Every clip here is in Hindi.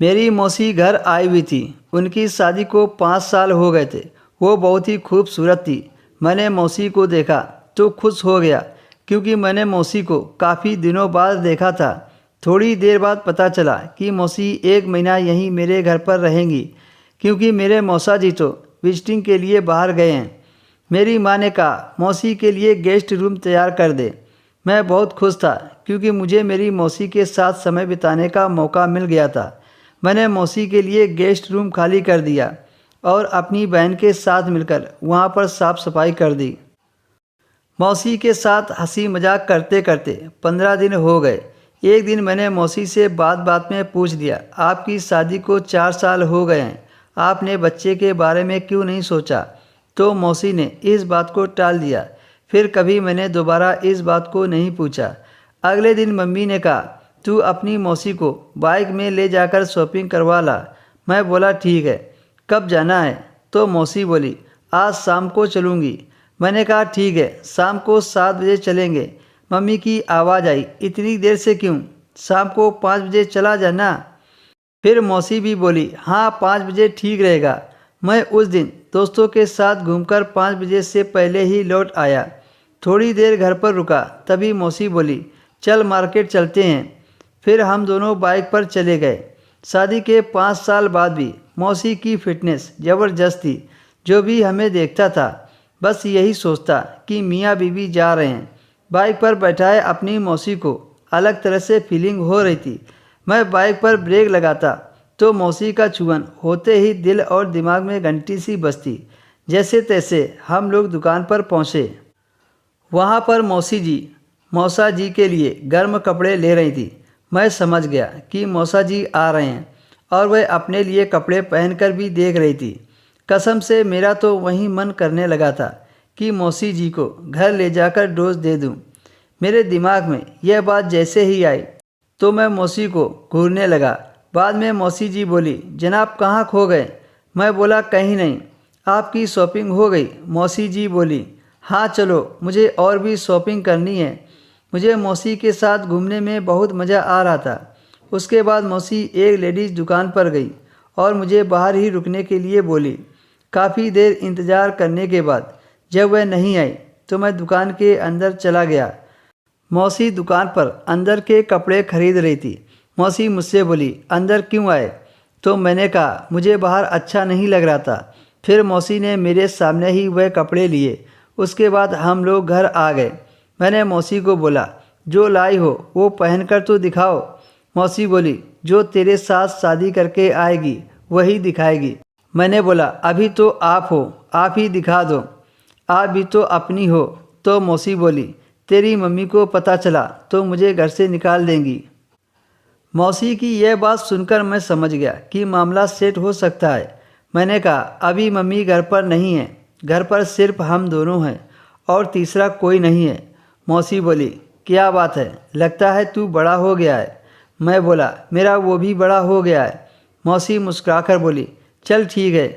मेरी मौसी घर आई हुई थी। उनकी शादी को 5 साल हो गए थे। वो बहुत ही खूबसूरत थी। मैंने मौसी को देखा तो खुश हो गया, क्योंकि मैंने मौसी को काफ़ी दिनों बाद देखा था। थोड़ी देर बाद पता चला कि मौसी 1 महीना यहीं मेरे घर पर रहेंगी, क्योंकि मेरे मौसा जी तो विजिटिंग के लिए बाहर गए हैं। मेरी माँ ने कहा मौसी के लिए गेस्ट रूम तैयार कर दे। मैं बहुत खुश था, क्योंकि मुझे मेरी मौसी के साथ समय बिताने का मौका मिल गया था। मैंने मौसी के लिए गेस्ट रूम खाली कर दिया और अपनी बहन के साथ मिलकर वहाँ पर साफ सफाई कर दी। मौसी के साथ हंसी मजाक करते करते 15 दिन हो गए। एक दिन मैंने मौसी से बात बात में पूछ दिया, आपकी शादी को 4 साल हो गए हैं, आपने बच्चे के बारे में क्यों नहीं सोचा? तो मौसी ने इस बात को टाल दिया। फिर कभी मैंने दोबारा इस बात को नहीं पूछा। अगले दिन मम्मी ने कहा, तू अपनी मौसी को बाइक में ले जाकर शॉपिंग करवा ला। मैं बोला ठीक है, कब जाना है? तो मौसी बोली, आज शाम को चलूँगी। मैंने कहा ठीक है, शाम को 7 बजे चलेंगे। मम्मी की आवाज़ आई, इतनी देर से क्यों? शाम को 5 बजे चला जाना। फिर मौसी भी बोली, हाँ 5 बजे ठीक रहेगा। मैं उस दिन दोस्तों के साथ घूमकर 5 बजे से पहले ही लौट आया। थोड़ी देर घर पर रुका, तभी मौसी बोली, चल मार्केट चलते हैं। फिर हम दोनों बाइक पर चले गए। शादी के 5 साल बाद भी मौसी की फिटनेस ज़बरदस्त थी। जो भी हमें देखता था बस यही सोचता कि मियाँ बीवी जा रहे हैं। बाइक पर बैठाए अपनी मौसी को अलग तरह से फीलिंग हो रही थी। मैं बाइक पर ब्रेक लगाता तो मौसी का चुअन होते ही दिल और दिमाग में घंटी सी बजती। जैसे तैसे हम लोग दुकान पर पहुँचे। वहाँ पर मौसा जी के लिए गर्म कपड़े ले रही थी। मैं समझ गया कि मौसा जी आ रहे हैं और वह अपने लिए कपड़े पहनकर भी देख रही थी। कसम से मेरा तो वहीं मन करने लगा था कि मौसी जी को घर ले जाकर डोज दे दूं। मेरे दिमाग में यह बात जैसे ही आई तो मैं मौसी को घूरने लगा। बाद में मौसी जी बोली, जनाब कहाँ खो गए? मैं बोला कहीं नहीं। आपकी शॉपिंग हो गई? मौसी जी बोली, हाँ चलो, मुझे और भी शॉपिंग करनी है। मुझे मौसी के साथ घूमने में बहुत मज़ा आ रहा था। उसके बाद मौसी एक लेडीज़ दुकान पर गई और मुझे बाहर ही रुकने के लिए बोली। काफ़ी देर इंतज़ार करने के बाद जब वह नहीं आई तो मैं दुकान के अंदर चला गया। मौसी दुकान पर अंदर के कपड़े खरीद रही थी। मौसी मुझसे बोली, अंदर क्यों आए? तो मैंने कहा, मुझे बाहर अच्छा नहीं लग रहा था। फिर मौसी ने मेरे सामने ही वह कपड़े लिए। उसके बाद हम लोग घर आ गए। मैंने मौसी को बोला, जो लाई हो वो पहनकर तो दिखाओ। मौसी बोली, जो तेरे साथ शादी करके आएगी वही दिखाएगी। मैंने बोला, अभी तो आप हो, आप ही दिखा दो, आप भी तो अपनी हो। तो मौसी बोली, तेरी मम्मी को पता चला तो मुझे घर से निकाल देंगी। मौसी की यह बात सुनकर मैं समझ गया कि मामला सेट हो सकता है। मैंने कहा, अभी मम्मी घर पर नहीं है, घर पर सिर्फ हम दोनों हैं और तीसरा कोई नहीं है। मौसी बोली, क्या बात है, लगता है तू बड़ा हो गया है। मैं बोला, मेरा वो भी बड़ा हो गया है। मौसी मुस्कुराकर बोली, चल ठीक है,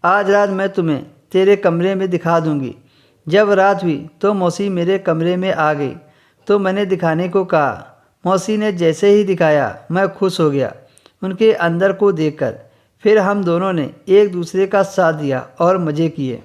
आज रात मैं तुम्हें तेरे कमरे में दिखा दूंगी। जब रात हुई तो मौसी मेरे कमरे में आ गई तो मैंने दिखाने को कहा। मौसी ने जैसे ही दिखाया मैं खुश हो गया उनके अंदर को देखकर। फिर हम दोनों ने एक दूसरे का साथ दिया और मज़े किए।